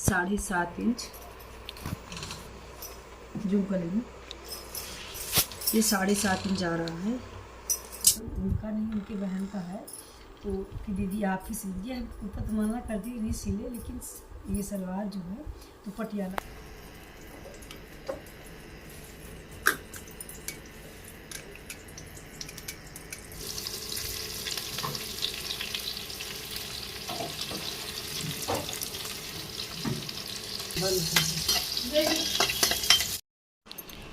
7.5 inch zoom कर लेंगे। ये 7.5 इंच आ रहा है। उनका नहीं, उनकी बहन का है। तो कि दीदी आप ही सिल दिए, कुर्ता तो मना कर दी नहीं सिले, लेकिन ये सलवार जो है तो Patiala.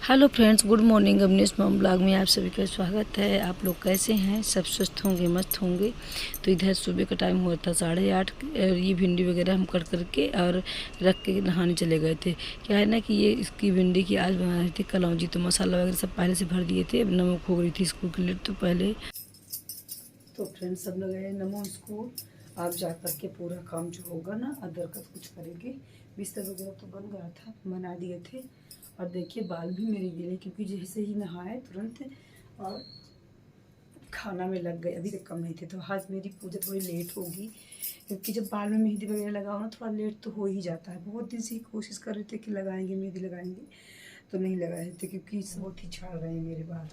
Hello friends, good morning. Avnish mom blog में आप सभी का स्वागत है। आप लोग कैसे हैं? सब स्वस्थ होंगे, मस्त होंगे। तो इधर सुबह का टाइम हुआ था 8:30। ये भिंडी वगैरह हम कट करके और रख के नहाने चले गए थे। क्या है ना कि ये इसकी भिंडी की आज बना रही थी कलौंजी, तो मसाला वगैरह सब पहले से भर दिए थे। अब नमक हो गई थी स्कूल के लिए तो पहले। तो फ्रेंड्स सब लोग गए नमो स्कूल। आप जा कर के पूरा काम जो होगा ना अदर का कुछ करेंगे। बिस्तर वगैरह तो बन गया था, बना दिए थे। और देखिए बाल भी मेरे गिरे, क्योंकि जैसे ही नहाए तुरंत और खाना में लग गए। अभी तक कम नहीं थे, तो आज मेरी पूजा थोड़ी लेट होगी, क्योंकि जब बाल में मेहंदी वगैरह लगाओ ना थोड़ा लेट तो हो ही जाता है। बहुत दिन से ही कोशिश कर रहे थे कि लगाएंगे मेहंदी लगाएंगे, तो नहीं लगाए थे क्योंकि बहुत ही झाड़ रहे हैं मेरे बाल।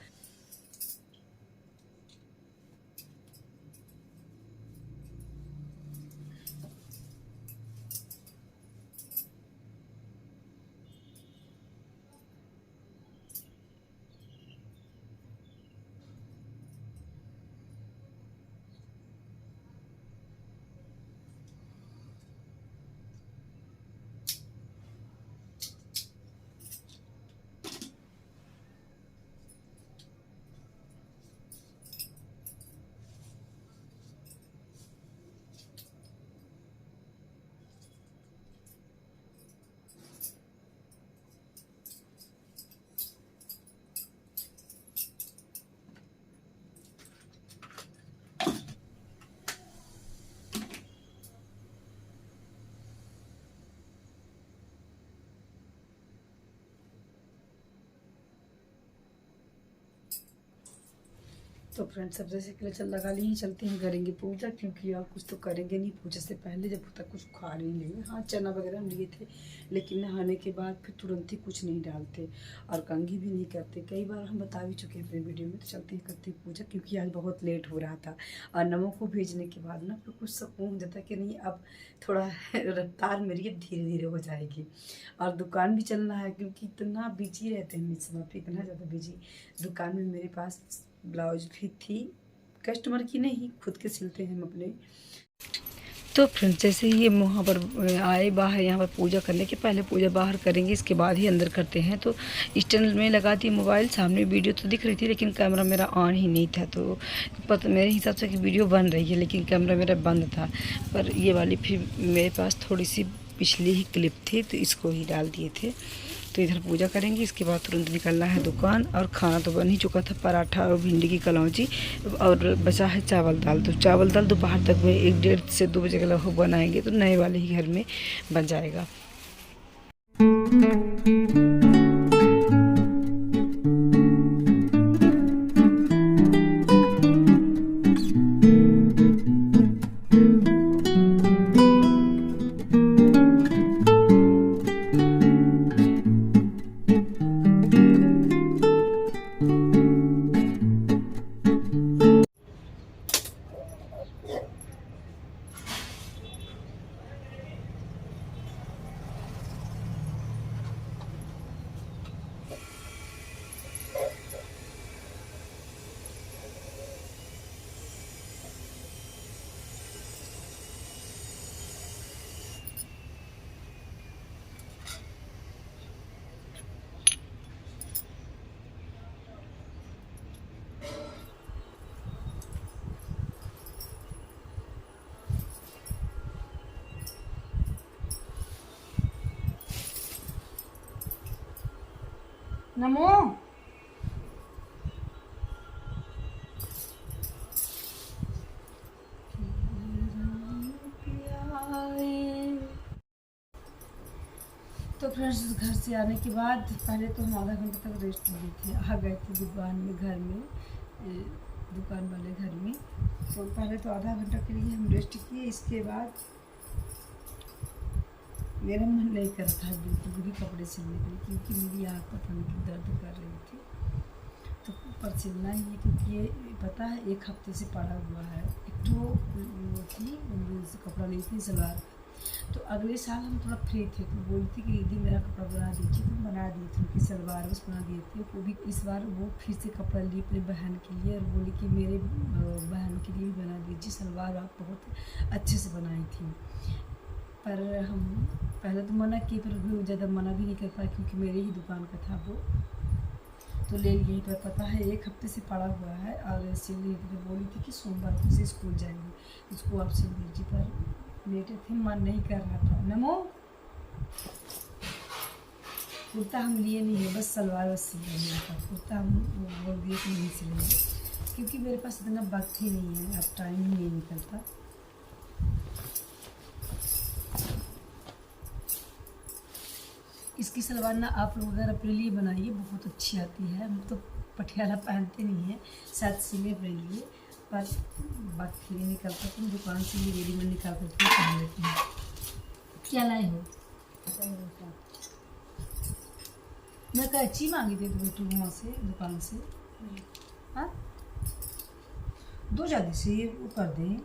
तो फ्रेंड्स सब जैसे के लिए चल लगा ली, चलते हैं करेंगे पूजा, क्योंकि और कुछ तो करेंगे नहीं पूजा से पहले जब तक कुछ खा नहीं लेंगे। हाँ चना वगैरह हम लिए थे, लेकिन नहाने के बाद फिर तुरंत ही कुछ नहीं डालते और कंघी भी नहीं करते। कई बार हम बता भी चुके हैं अपने वीडियो में। तो चलते हैं करते पूजा, क्योंकि आज बहुत लेट हो रहा था। और नमो को भेजने के बाद ना फिर कुछ सुकून हो जाता कि नहीं अब थोड़ा रफ्तार मेरी अब धीरे धीरे हो जाएगी। और दुकान भी चलना है, क्योंकि इतना बिजी रहते हैं इस समय पे, इतना ज़्यादा बिजी। दुकान में मेरे पास ब्लाउज भी थी, कस्टमर की नहीं, खुद के सिलते हैं हम अपने। तो फ्रेंड्स जैसे ही ये वहाँ पर आए बाहर, यहाँ पर पूजा करने के पहले पूजा बाहर करेंगे, इसके बाद ही अंदर करते हैं। तो स्टैंड में लगा दी मोबाइल, सामने वीडियो तो दिख रही थी लेकिन कैमरा मेरा ऑन ही नहीं था। तो पता मेरे हिसाब से कि वीडियो बन रही है लेकिन कैमरा मेरा बंद था। पर ये वाली फिर मेरे पास थोड़ी सी पिछली ही क्लिप थी, तो इसको ही डाल दिए थे। तो इधर पूजा करेंगे, इसके बाद तुरंत निकलना है दुकान। और खाना तो बन ही चुका था, पराठा और भिंडी की कलौंजी, और बचा है चावल दाल। तो चावल दाल दोपहर तक में 1 से 2 बजे के लगभग बनाएंगे, तो नए वाले ही घर में बन जाएगा। नमो तो फ्रेंड्स घर से आने के बाद पहले तो हम आधा घंटे तक रेस्ट लिए थे। आ गए थे दुकान में, घर में, दुकान वाले घर में। तो पहले तो आधा घंटा के लिए हम रेस्ट किए। इसके बाद मेरा मन नहीं कर रहा था बिल्कुल भी कपड़े सिलने के लिए, क्योंकि मेरी आँख पता नहीं क्यों दर्द कर रही थी। तो पर सिलना ही है, क्योंकि ये पता है 1 हफ्ते से पड़ा हुआ है। एक तो वो थी से कपड़ा ली थी सलवार, तो अगले साल हम थोड़ा फ्री थे, तो बोली थी कि दीदी मेरा कपड़ा बना दीजिए, तो बना दिए थे उनकी सलवार बस बना दिए थे। वो भी इस बार वो फिर से कपड़ा ली अपनी बहन के लिए, और बोली कि मेरे बहन के लिए भी बना दीजिए सलवार, आप बहुत अच्छे से बनाई थी। पर हम पहले तो मना किए, पर भी ज़्यादा मना भी नहीं कर पाए, क्योंकि मेरे ही दुकान का था वो, तो ले लिए। पर पता है 1 हफ्ते से पड़ा हुआ है, और सिलने की तो बोली थी कि सोमवार को से स्कूल जाएंगे, इसको आप सिल दीजिए, पर लेटे थे, मन नहीं कर रहा था। नमो कुर्ता हम लिए नहीं है, बस सलवार बस सिल रही था। कुर्ता हम बोल दिए कि नहीं सिलेंगे, क्योंकि मेरे पास इतना वक्त ही नहीं है, अब टाइम ही नहीं निकलता। इसकी सलवार ना आप लोग अगर अपने लिए बनाइए, बहुत अच्छी आती है। हम तो पटियाला पहनते नहीं हैं, शायद सिले अपने लिए, पर वक्त ही नहीं निकलता, तो दुकान से ही रेडीमेड निकाल करके पहन लेते हैं। क्या लाए हो? मैं कैंची मांगी थी बेटू वहाँ से दुकान से। हाँ 2 ज़्यादा से वो कर दें।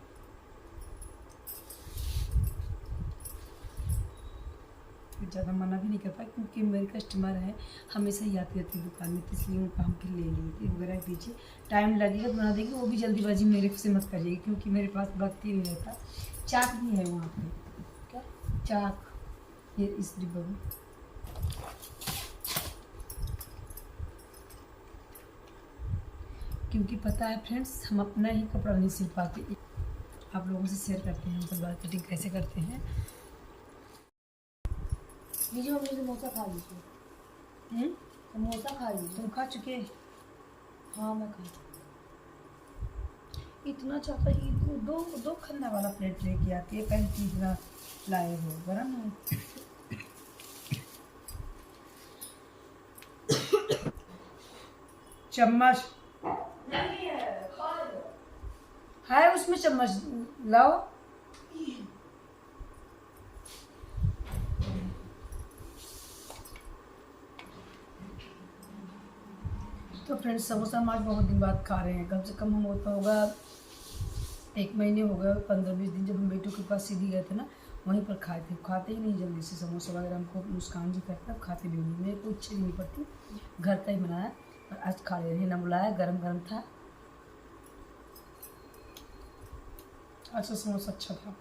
ज़्यादा मना भी नहीं कर पाए, क्योंकि मेरे कस्टमर हैं, हमेशा ही आती रहती है दुकान में, इसलिए उनका हम फिर ले लिए वगैरह दीजिए। टाइम लगेगा तो बना देंगे, वो भी जल्दीबाजी मेरे से मत करिएगी, क्योंकि मेरे पास वक्त ही नहीं रहता। चाक भी है वहाँ पे, क्या चाक, ये इस डिब्बे में। क्योंकि पता है फ्रेंड्स, हम अपना ही कपड़ा नहीं सिल पाते। आप लोगों से शेयर करते हैं हम सलवार कटिंग कैसे करते हैं। लीजिए मम्मी समोसा खा लीजिए। समोसा खा लीजिए। तुम खा चुके? हाँ मैं खा। इतना चाहता ही दो खन्ना वाला प्लेट लेके आती है, पहले तीसरा लाए हो गरम है। चम्मच है उसमें, चम्मच लाओ। तो फ्रेंड्स, समोसा हम आज बहुत दिन बाद खा रहे हैं। कम से कम हम होता होगा 1 महीने हो गए, 15-20 दिन, जब हम बेटू के पास सीधी गए थे ना, वहीं पर खाए थे। खाते ही नहीं जल्दी से समोसा वगैरह, हमको मुस्कान जी करता है, खाते भी नहीं, मेरे को इच्छा नहीं पड़ती, घर का ही बनाया, और आज खा ले रहे हैं। ना बुलाया, गरम गरम था, अच्छा समोसा अच्छा था,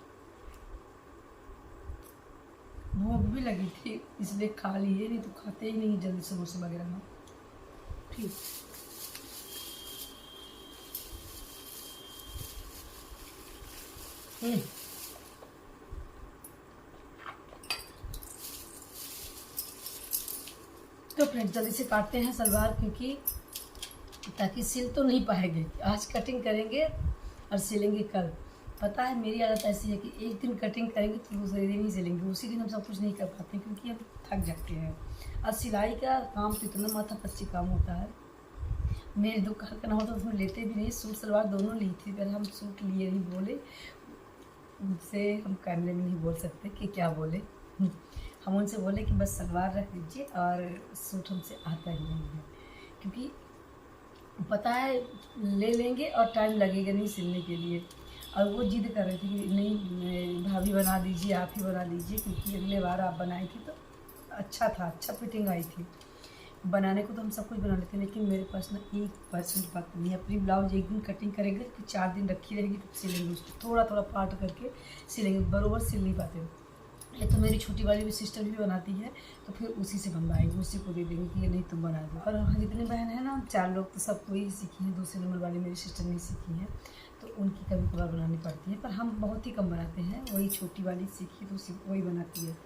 भूख भी लगी थी इसलिए खा लिए, नहीं तो खाते ही नहीं जल्दी समोसे वगैरह में। ठीक तो फ्रेंड जल्दी से काटते हैं सलवार, क्योंकि ताकि सिल तो नहीं पाएंगे, आज कटिंग करेंगे और सिलेंगे कल। पता है मेरी आदत ऐसी है कि एक दिन कटिंग करेंगे तो दूसरे दिन ही सिलेंगे, उसी दिन हम सब कुछ नहीं कर पाते, क्योंकि हम थक जाते हैं। और सिलाई का काम तो इतना माथा पच्ची काम होता है, मेरे दुकान का ना हो तो उसमें लेते भी नहीं। सूट सलवार दोनों ली थी, पर हम सूट लिए नहीं, बोले उनसे, हम कैमरे में नहीं बोल सकते कि क्या बोले। हम उनसे बोले कि बस सलवार रख दीजिए, और सूट हमसे आता ही नहीं है, क्योंकि पता है ले लेंगे और टाइम लगेगा नहीं सिलने के लिए। और वो जिद कर रही थी कि नहीं भाभी बना दीजिए, आप ही बना दीजिए, क्योंकि अगले बार आप बनाई थी तो अच्छा था, अच्छा फिटिंग आई थी। बनाने को तो हम सब कुछ बना लेते हैं, लेकिन मेरे पास ना 1% बात नहीं है। अपनी ब्लाउज एक दिन कटिंग करेंगे, फिर 4 दिन रखी रहेगी, तब सिलेंगे उसको, थोड़ा थोड़ा पार्ट करके सिलेंगे, बरोबर सिल नहीं पाते। ये तो मेरी छोटी वाली भी सिस्टर भी बनाती है, तो फिर उसी से बनवाएंगे, उसी को दे देंगे कि ये नहीं तुम बना दो। और जितने बहन हैं ना, 4 लोग, तो सबको ही सीखी हैं, दूसरे नंबर वाली मेरी सिस्टर नहीं सीखी हैं, तो उनकी कभी कभार बनानी पड़ती है, पर हम बहुत ही कम बनाते हैं। वही छोटी वाली सीखी तो उसी वही बनाती है,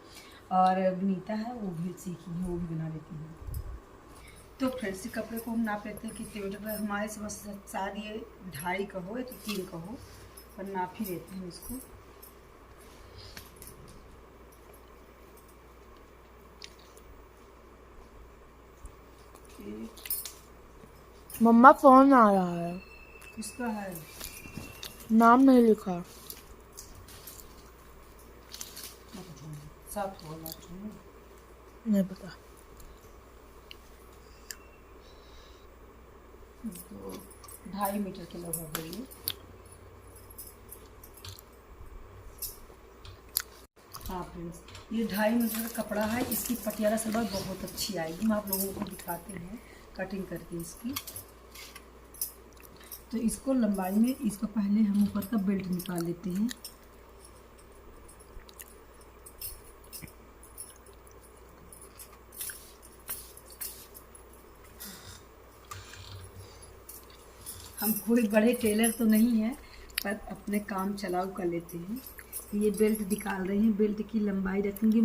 और विनीता है वो भी सीखी है, वो भी बना लेती है। तो फ्रेंड्स, कपड़े को हम नाप लेते हैं कितने मीटर पर। हमारे समझ शायद ये 2.5 का हो या तो 3 का हो, पर नाप ही लेते हैं इसको। मम्मा फोन आ रहा है। किसका है? नाम नहीं लिखा। साफ होना चाहिए। नहीं पता। 2.5 मीटर के लगभग है ये। हाँ फ्रेंड्स, ये 2.5 मीटर का कपड़ा है। इसकी पटियाला सलवार बहुत अच्छी आएगी। हम आप लोगों को दिखाते हैं कटिंग करके इसकी। तो इसको लंबाई में, इसको पहले हम ऊपर का बेल्ट निकाल लेते हैं। हम कोई बड़े टेलर तो नहीं है, पर अपने काम चलाऊ कर लेते हैं। ये बेल्ट निकाल रहे हैं। बेल्ट की लंबाई रखेंगे,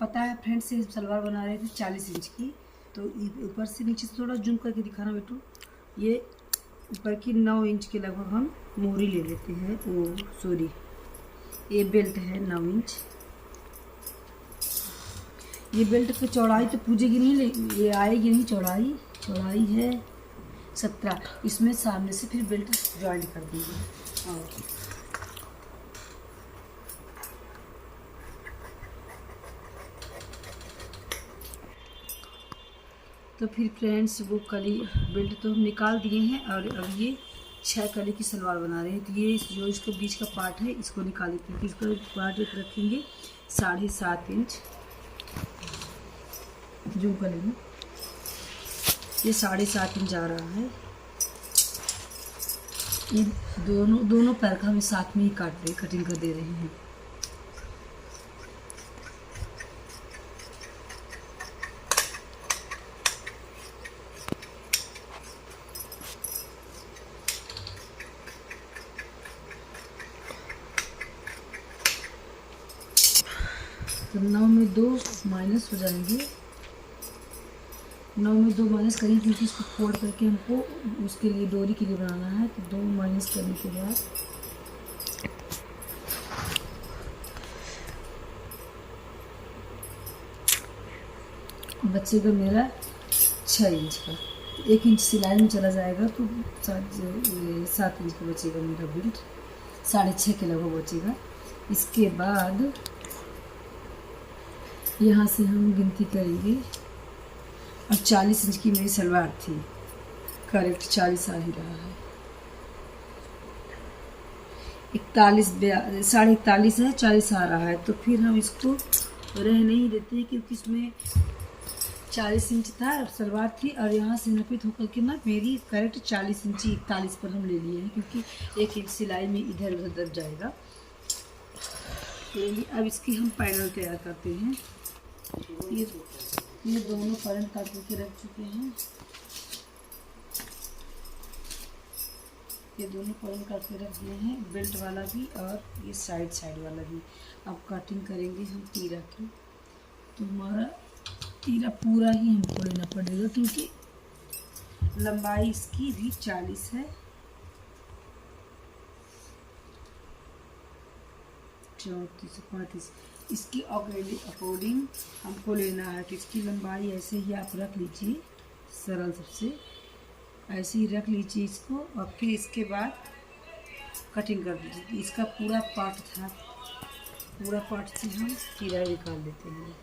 पता है फ्रेंड्स, से सलवार बना रहे थे 40 इंच की। तो ऊपर से नीचे से थोड़ा जूम करके दिखाना बेटू। ये ऊपर की 9 इंच के लगभग हम मोहरी ले लेते हैं। ओ सॉरी, ये बेल्ट है 9 इंच। ये बेल्ट की चौड़ाई तो पूजेगी नहीं, ये आएगी नहीं चौड़ाई। चौड़ाई है 17। इसमें सामने से फिर बेल्ट ज्वाइंट कर देंगे। और तो फिर फ्रेंड्स वो कली बेल्ट तो हम निकाल दिए हैं। और अब ये 6 कली की सलवार बना रहे हैं। तो ये जो इसका बीच का पार्ट है इसको निकाले, क्योंकि इसका पार्ट एक रखेंगे 7.5 इंच। जूम कर लेंगे, ये 7.5 इंच आ रहा है। ये दोनों पैर का हम साथ में ही कटिंग कर दे रहे हैं। तो 9 में 2 माइनस हो जाएंगे। 9 में 2 माइनस करेंगे, क्योंकि इसको फोल्ड करके हमको उसके लिए डोरी के लिए बनाना है। तो 2 माइनस करने के बाद बचेगा मेरा 6 इंच का। 1 इंच सिलाई में चला जाएगा तो 7 इंच का बचेगा मेरा बेल्ट। 6.5 के लगभग बचेगा। इसके बाद यहाँ से हम गिनती करेंगे। और 40 इंच की मेरी सलवार थी, करेक्ट 40 आ ही रहा है। 41 है, 40 आ रहा है। तो फिर हम इसको रह नहीं देते हैं, क्योंकि इसमें 40 इंच था सलवार थी। और यहाँ से नापित होकर के ना मेरी करेक्ट 40 इंची 41 पर हम ले लिए हैं, क्योंकि 1 इंच सिलाई में इधर उधर दब जाएगा। अब इसकी हम पैनल तैयार करते हैं। ये दोनों पैनल काट के रख चुके हैं। ये दोनों पैनल काट के रख दिए हैं, बेल्ट वाला भी और ये साइड वाला भी। अब कटिंग करेंगे हम तीरा की। तो हमारा तीरा पूरा ही हमको लेना पड़ेगा, क्योंकि लंबाई इसकी भी 40 है। 34 35 इसकी अकॉर्डिंग हमको लेना है। तो इसकी लंबाई ऐसे ही आप रख लीजिए, सरल सबसे ऐसे ही रख लीजिए इसको। और फिर इसके बाद कटिंग कर दीजिए। इसका पूरा पार्ट था, पूरा पार्ट से हम तीरा निकाल देते हैं।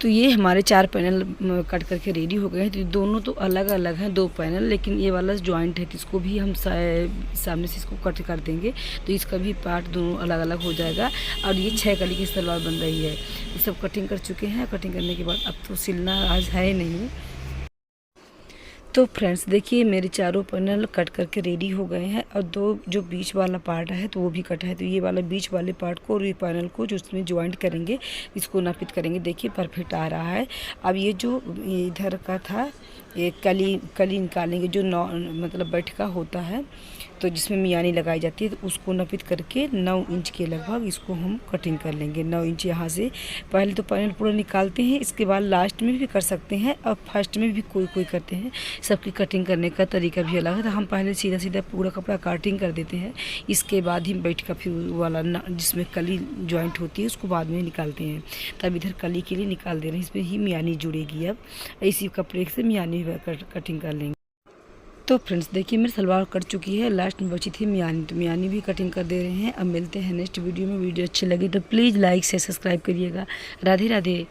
तो ये हमारे 4 पैनल कट करके रेडी हो गए हैं। तो दोनों तो अलग अलग हैं 2 पैनल, लेकिन ये वाला जॉइंट है तो इसको भी हम सामने से इसको कट कर देंगे। तो इसका भी पार्ट दोनों अलग अलग हो जाएगा। और ये 6 कली की सलवार बन रही है। ये सब कटिंग कर चुके हैं। कटिंग करने के बाद अब तो सिलना आज है नहीं। तो फ्रेंड्स देखिए, मेरे चारों पैनल कट करके रेडी हो गए हैं। और 2 जो बीच वाला पार्ट है तो वो भी कट है। तो ये वाला बीच वाले पार्ट को और ये पैनल को जो उसमें ज्वाइंट करेंगे, इसको नापित करेंगे। देखिए परफेक्ट आ रहा है। अब ये जो इधर का था, ये कली निकालेंगे जो मतलब बैठ का होता है। तो जिसमें मियानी लगाई जाती है, तो उसको नापित करके 9 इंच के लगभग इसको हम कटिंग कर लेंगे। 9 इंच यहाँ से पहले तो पैनल पूरा निकालते हैं, इसके बाद लास्ट में भी कर सकते हैं और फर्स्ट में भी कोई करते हैं। सबकी कटिंग करने का तरीका भी अलग है। तो हम पहले सीधा पूरा कपड़ा कटिंग कर देते हैं, इसके बाद ही बैठ का फिर वाला जिसमें कली जॉइंट होती है उसको बाद में निकालते हैं। तब इधर कली के लिए निकाल दे रहे हैं, इसमें ही मियानी जुड़ेगी। अब इसी कपड़े से मियानी कटिंग कर लेंगे। तो फ्रेंड्स देखिए मेरी सलवार कट चुकी है, लास्ट में बची थी मियानी, तो मियानी भी कटिंग कर दे रहे हैं। अब मिलते हैं नेक्स्ट वीडियो में। वीडियो अच्छी लगी तो प्लीज़ लाइक से सब्सक्राइब करिएगा। राधे राधे।